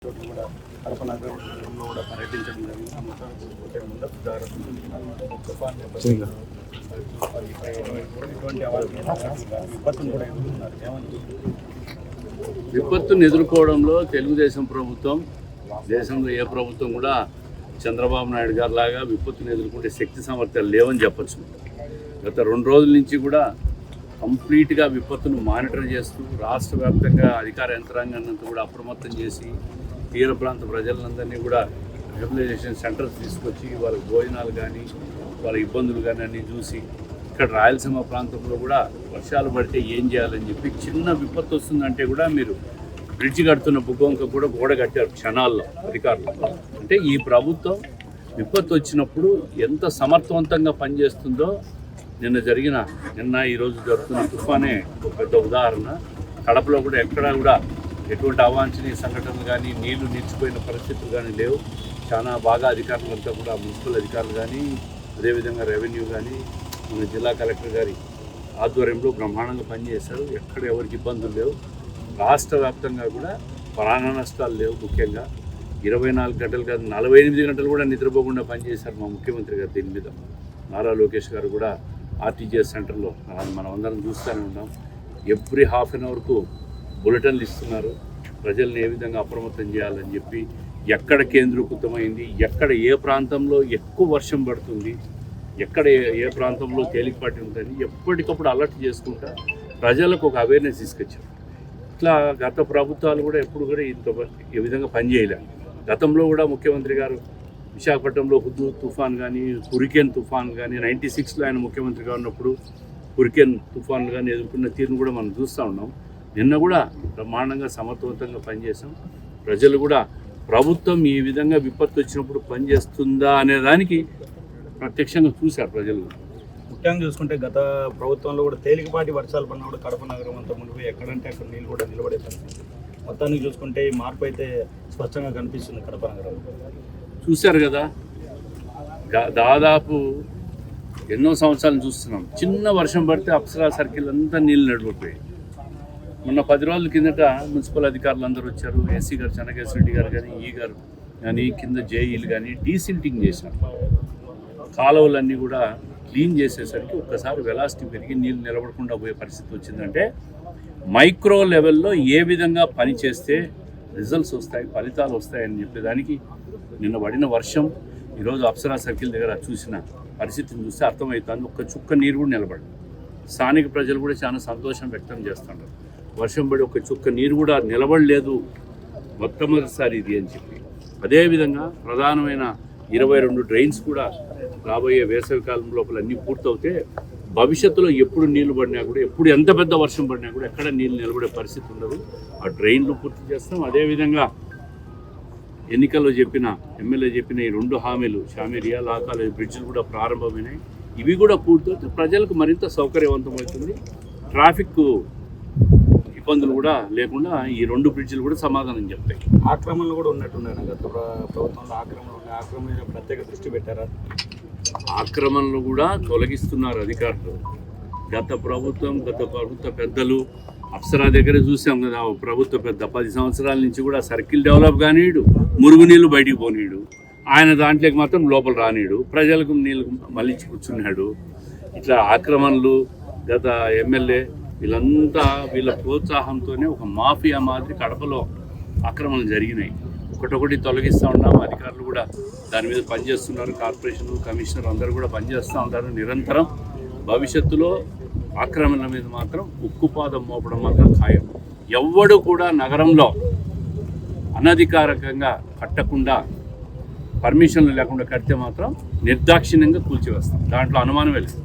కూడా కడప నగరంలో కూడా పర్యటించడం జరిగింది. ముందస్తు విపత్తును ఎదుర్కోవడంలో తెలుగుదేశం ప్రభుత్వం, దేశంలో ఏ ప్రభుత్వం కూడా చంద్రబాబు నాయుడు గారి లాగా విపత్తును ఎదుర్కొంటే శక్తి సామర్థ్యాలు లేవని చెప్పచ్చు. గత 2 రోజుల నుంచి కూడా కంప్లీట్గా విపత్తును మానిటర్ చేస్తూ రాష్ట్ర వ్యాప్తంగా అధికార యంత్రాంగాన్ని కూడా అప్రమత్తం చేసి తీర ప్రాంత ప్రజలందరినీ కూడా రిహబిలిటేషన్ సెంటర్స్ తీసుకొచ్చి వాళ్ళకి భోజనాలు కానీ వాళ్ళ ఇబ్బందులు కానీ అన్నీ చూసి ఇక్కడ రాయలసీమ ప్రాంతంలో కూడా వర్షాలు పడితే ఏం చేయాలని చెప్పి చిన్న విపత్తు వస్తుందంటే కూడా మీరు బ్రిడ్జి కడుతున్న బుగ్గొంక కూడా గోడ కట్టారు క్షణాల్లో అధికారులు. అంటే ఈ ప్రభుత్వం విపత్తు వచ్చినప్పుడు ఎంత సమర్థవంతంగా పనిచేస్తుందో నిన్న ఈరోజు జరుగుతున్న తుఫానే ఒక పెద్ద ఉదాహరణ. కడపలో కూడా ఎక్కడా కూడా ఎటువంటి అవాంఛనీయ సంఘటనలు కానీ నీళ్లు నిలిచిపోయిన పరిస్థితులు కానీ లేవు. చాలా బాగా అధికారులంతా కూడా మున్సిపల్ అధికారులు కానీ అదేవిధంగా రెవెన్యూ కానీ మన జిల్లా కలెక్టర్ గారి ఆధ్వర్యంలో బ్రహ్మాండంగా పనిచేశారు. ఎక్కడ ఎవరికి ఇబ్బందులు లేవు. రాష్ట్ర వ్యాప్తంగా కూడా ప్రాణ నష్టాలు లేవు. ముఖ్యంగా 24 గంటలు కాదు 48 గంటలు కూడా నిద్రపోకుండా పనిచేశారు మా ముఖ్యమంత్రి గారు. దీని మీద నారా లోకేష్ గారు కూడా ఆర్టీజీఎస్ సెంటర్లో మనం అందరం చూస్తూనే ఉన్నాం. ఎవ్రీ హాఫ్ అన్ అవర్కు బులెటిన్లు ఇస్తున్నారు. ప్రజల్ని ఏ విధంగా అప్రమత్తం చేయాలని చెప్పి ఎక్కడ కేంద్రీకృతమైంది, ఎక్కడ ఏ ప్రాంతంలో ఎక్కువ వర్షం పడుతుంది, ఎక్కడ ఏ ప్రాంతంలో తేలికపాటి ఉంటుంది ఎప్పటికప్పుడు అలర్ట్ చేసుకుంటా ప్రజలకు ఒక అవేర్నెస్ తీసుకొచ్చారు. ఇట్లా గత ప్రభుత్వాలు కూడా ఎప్పుడు కూడా ఈ విధంగా పనిచేయలేదు. గతంలో కూడా ముఖ్యమంత్రి గారు విశాఖపట్నంలో హుదూద్ తుఫాన్ కానీ హురికేన్ తుఫాన్ కానీ 96లో ఆయన ముఖ్యమంత్రిగా ఉన్నప్పుడు హురికేన్ తుఫాన్లు కానీ ఎదుర్కొన్న తీరును కూడా మనం చూస్తూ ఉన్నాం. నిన్న కూడా బ్రహ్మాండంగా సమర్థవంతంగా పనిచేసాం. ప్రజలు కూడా ప్రభుత్వం ఈ విధంగా విపత్తు వచ్చినప్పుడు పనిచేస్తుందా అనే దానికి ప్రత్యక్షంగా చూశారు ప్రజలు. ముఖ్యంగా చూసుకుంటే గత ప్రభుత్వంలో కూడా తేలికపాటి వర్షాలు పడినా కూడా కడప నగరం అంతా మునిపోయి ఎక్కడంటే అక్కడ నీళ్ళు కూడా నిలబడే పరిస్థితి. మొత్తానికి చూసుకుంటే ఈ మార్పు అయితే స్పష్టంగా కనిపిస్తుంది కడప నగరం. చూశారు కదా, దాదాపు ఎన్నో సంవత్సరాలు చూస్తున్నాం. చిన్న వర్షం పడితే అప్సరా సర్కిల్ అంతా నీళ్ళు నడిపోయాయి. మొన్న 10 రోజుల కిందట మున్సిపల్ అధికారులు అందరూ వచ్చారు. ఏసీ గారు చెన్నకేశ్వర రెడ్డి గారు కానీ ఈ గారు కానీ కింద జేఈలు కానీ డీసిల్టింగ్ చేశారు. కాలువలన్నీ కూడా క్లీన్ చేసేసరికి ఒక్కసారి వెలాసిటీ పెరిగి నీళ్ళు నిలబడకుండా పోయే పరిస్థితి వచ్చిందంటే మైక్రో లెవెల్లో ఏ విధంగా పని చేస్తే రిజల్ట్స్ వస్తాయి, ఫలితాలు వస్తాయని చెప్పేదానికి నిన్న పడిన వర్షం ఈరోజు అప్సరా సర్కిల్ దగ్గర చూసిన పరిస్థితిని చూస్తే అర్థమవుతుంది. ఒక్క చుక్క నీరు కూడా నిలబడదు. స్థానిక ప్రజలు కూడా చాలా సంతోషం వ్యక్తం చేస్తున్నారు. వర్షం పడి ఒక చుక్క నీరు కూడా నిలబడలేదు మొట్టమొదటిసారి ఇది అని చెప్పి. అదేవిధంగా ప్రధానమైన 22 డ్రైన్స్ కూడా రాబోయే వేసవి కాలం లోపల అన్నీ పూర్తవుతే భవిష్యత్తులో ఎప్పుడు నీళ్లు పడినా కూడా ఎప్పుడు ఎంత పెద్ద వర్షం పడినా కూడా ఎక్కడ నీళ్ళు నిలబడే పరిస్థితి ఉండదు. ఆ డ్రైన్లు పూర్తి చేస్తాం. అదేవిధంగా ఎన్నికల్లో చెప్పిన ఎమ్మెల్యే చెప్పిన ఈ 2 హామీలు షామేరియా లా కాలేజ్ బ్రిడ్జ్లు కూడా ప్రారంభమైనాయి. ఇవి కూడా పూర్తవుతే ప్రజలకు మరింత సౌకర్యవంతమవుతుంది. ట్రాఫిక్ ఇబ్బందులు కూడా లేకుండా ఈ 2 బ్రిడ్జిలు కూడా సమాధానం చెప్తాయి. ఆక్రమణలు కూడా ఉన్నట్టున్నాయి. గత ప్రభుత్వంలో ఆక్రమణలు ఉన్నాయి. ఆక్రమణ ప్రత్యేక దృష్టి పెట్టారా? ఆక్రమణలు కూడా తొలగిస్తున్నారు అధికారులు. గత ప్రభుత్వ పెద్దలు అప్సరా దగ్గర చూసాం కదా. ప్రభుత్వ పెద్ద 10 సంవత్సరాల నుంచి కూడా సర్కిల్ డెవలప్ కానీడు, మురుగునీళ్ళు బయటికి పోనీడు, ఆయన దాంట్లోకి మాత్రం లోపల రానీడు, ప్రజలకు నీళ్ళు మళ్ళించి కూర్చున్నాడు. ఇట్లా ఆక్రమణలు గత ఎమ్మెల్యే వీళ్ళంతా వీళ్ళ ప్రోత్సాహంతోనే ఒక మాఫియా మాదిరి కడపలో ఆక్రమణలు జరిగినాయి. ఒకటొకటి తొలగిస్తూ ఉన్నాము. అధికారులు కూడా దాని మీద పనిచేస్తున్నారు. కార్పొరేషన్ కమిషనర్ అందరూ కూడా పనిచేస్తూ ఉంటారు నిరంతరం. భవిష్యత్తులో ఆక్రమణల మీద మాత్రం ఉక్కుపాదం మోపడం మాత్రం ఖాయం. ఎవ్వడు కూడా నగరంలో అనధికారికంగా కట్టకుండా పర్మిషన్లు లేకుండా కడితే మాత్రం నిర్దాక్షిణ్యంగా కూల్చివేస్తాం. దాంట్లో అనుమానమే లేదు.